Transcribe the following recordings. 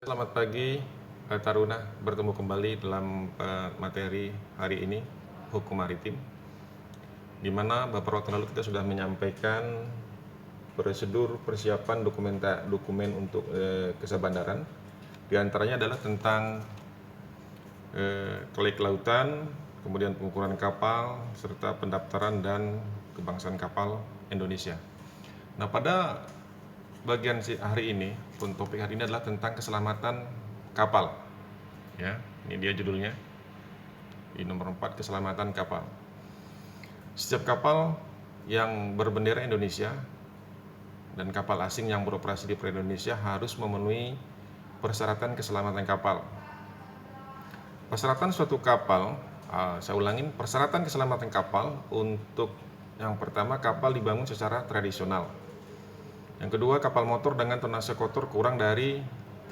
Selamat pagi, Taruna. Bertemu kembali dalam materi hari ini, Hukum Maritim, di mana beberapa waktu lalu kita sudah menyampaikan prosedur persiapan dokumen untuk kesebandaran. Di antaranya adalah tentang kelautan, kemudian pengukuran kapal, serta pendaftaran dan kebangsaan kapal Indonesia. Nah, pada bagian hari ini, topik hari ini adalah tentang keselamatan kapal. Ya, ini dia judulnya. Di nomor 4, keselamatan kapal. Setiap kapal yang berbendera Indonesia dan kapal asing yang beroperasi di perairan Indonesia harus memenuhi persyaratan keselamatan kapal. Persyaratan suatu kapal, saya ulangin, persyaratan keselamatan kapal untuk yang pertama, kapal dibangun secara tradisional. Yang kedua, kapal motor dengan tonase kotor kurang dari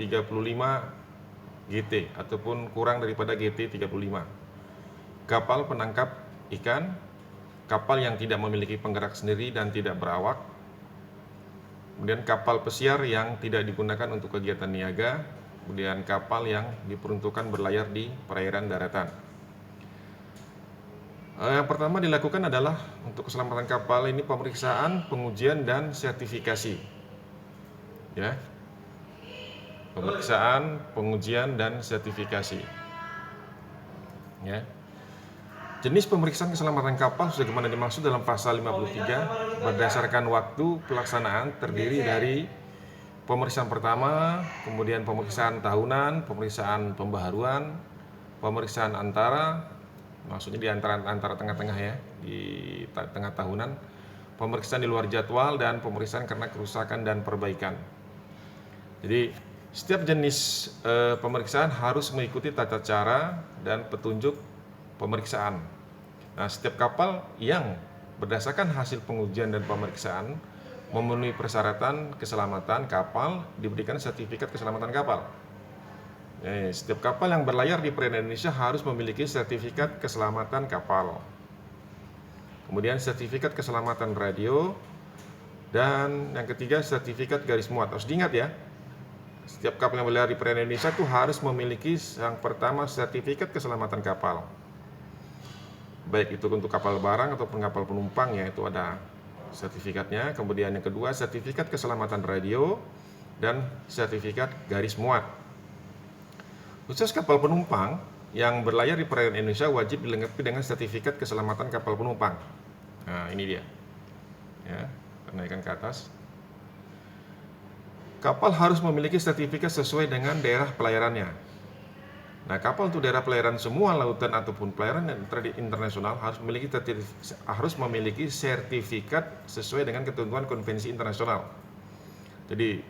35 GT ataupun kurang daripada GT 35. Kapal penangkap ikan, kapal yang tidak memiliki penggerak sendiri dan tidak berawak. Kemudian kapal pesiar yang tidak digunakan untuk kegiatan niaga. Kemudian kapal yang diperuntukkan berlayar di perairan daratan. Yang pertama dilakukan adalah untuk keselamatan kapal ini pemeriksaan, pengujian, dan sertifikasi. Ya, pemeriksaan, pengujian, dan sertifikasi. Ya. Jenis pemeriksaan keselamatan kapal sebagaimana dimaksud dalam pasal 53 berdasarkan waktu pelaksanaan terdiri dari pemeriksaan pertama, kemudian pemeriksaan tahunan, pemeriksaan pembaharuan, pemeriksaan antara, maksudnya di antara tengah-tengah ya, di tengah tahunan, pemeriksaan di luar jadwal, dan pemeriksaan karena kerusakan dan perbaikan. Jadi setiap jenis pemeriksaan harus mengikuti tata cara dan petunjuk pemeriksaan. Nah, setiap kapal yang berdasarkan hasil pengujian dan pemeriksaan memenuhi persyaratan keselamatan kapal diberikan sertifikat keselamatan kapal. Setiap kapal yang berlayar di perairan Indonesia harus memiliki sertifikat keselamatan kapal. Kemudian sertifikat keselamatan radio, dan yang ketiga sertifikat garis muat. Harus diingat ya, setiap kapal yang berlayar di perairan Indonesia itu harus memiliki yang pertama sertifikat keselamatan kapal. Baik itu untuk kapal barang ataupun kapal penumpang ya, itu ada sertifikatnya. Kemudian yang kedua sertifikat keselamatan radio dan sertifikat garis muat. Khusus kapal penumpang yang berlayar di perairan Indonesia wajib dilengkapi dengan sertifikat keselamatan kapal penumpang. Nah, ini dia. Ya, naikkan ke atas. Kapal harus memiliki sertifikat sesuai dengan daerah pelayarannya. Nah, kapal untuk daerah pelayaran semua lautan ataupun pelayaran internasional harus memiliki sertifikat sesuai dengan ketentuan konvensi internasional. Jadi,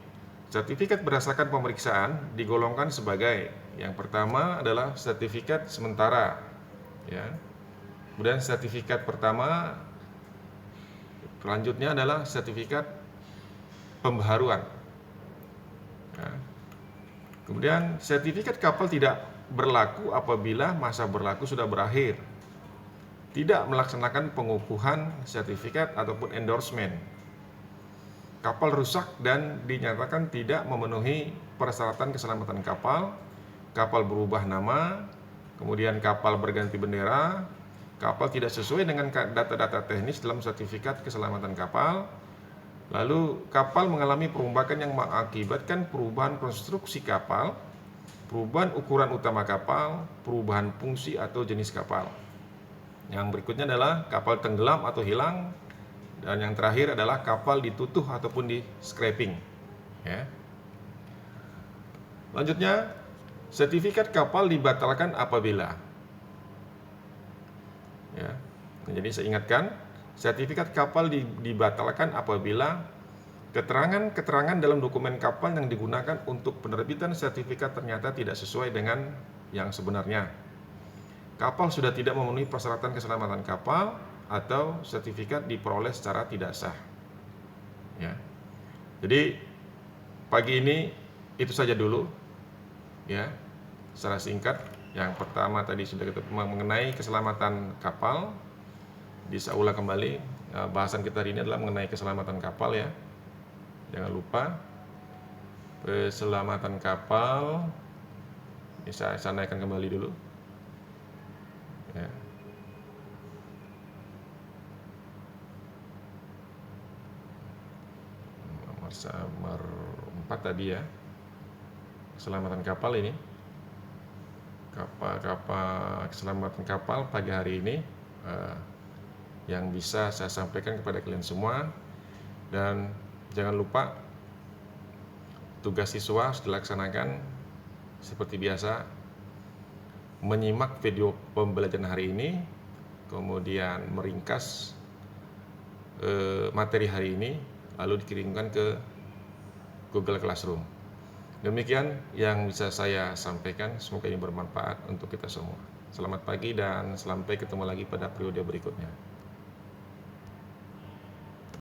sertifikat berdasarkan pemeriksaan digolongkan sebagai yang pertama adalah sertifikat sementara, ya. Kemudian sertifikat pertama, selanjutnya adalah sertifikat pembaharuan. Nah, kemudian sertifikat kapal tidak berlaku apabila masa berlaku sudah berakhir, tidak melaksanakan pengukuhan sertifikat ataupun endorsement, kapal rusak dan dinyatakan tidak memenuhi persyaratan keselamatan kapal, kapal berubah nama, kemudian kapal berganti bendera, kapal tidak sesuai dengan data-data teknis dalam sertifikat keselamatan kapal, lalu kapal mengalami perombakan yang mengakibatkan perubahan konstruksi kapal, perubahan ukuran utama kapal, perubahan fungsi atau jenis kapal. Yang berikutnya adalah kapal tenggelam atau hilang, dan yang terakhir adalah kapal ditutuh ataupun di scrapping. Ya. Lanjutnya, sertifikat kapal dibatalkan apabila. Ya. Jadi saya ingatkan, sertifikat kapal dibatalkan apabila keterangan-keterangan dalam dokumen kapal yang digunakan untuk penerbitan sertifikat ternyata tidak sesuai dengan yang sebenarnya. Kapal sudah tidak memenuhi persyaratan keselamatan kapal atau sertifikat diperoleh secara tidak sah. Ya. Jadi pagi ini itu saja dulu. Ya. Secara singkat, yang pertama tadi sudah kita mengenai keselamatan kapal. Bisa ulang kembali, bahasan kita hari ini adalah mengenai keselamatan kapal ya. Jangan lupa keselamatan kapal. Ini saya naikkan kembali dulu. Ya. Nomor 4 tadi ya. Keselamatan kapal ini. Keselamatan kapal pagi hari ini yang bisa saya sampaikan kepada kalian semua. Dan jangan lupa tugas siswa harus dilaksanakan seperti biasa, menyimak video pembelajaran hari ini, kemudian meringkas materi hari ini, lalu dikirimkan ke Google Classroom. Demikian yang bisa saya sampaikan, semoga ini bermanfaat untuk kita semua. Selamat pagi dan sampai ketemu lagi pada periode berikutnya.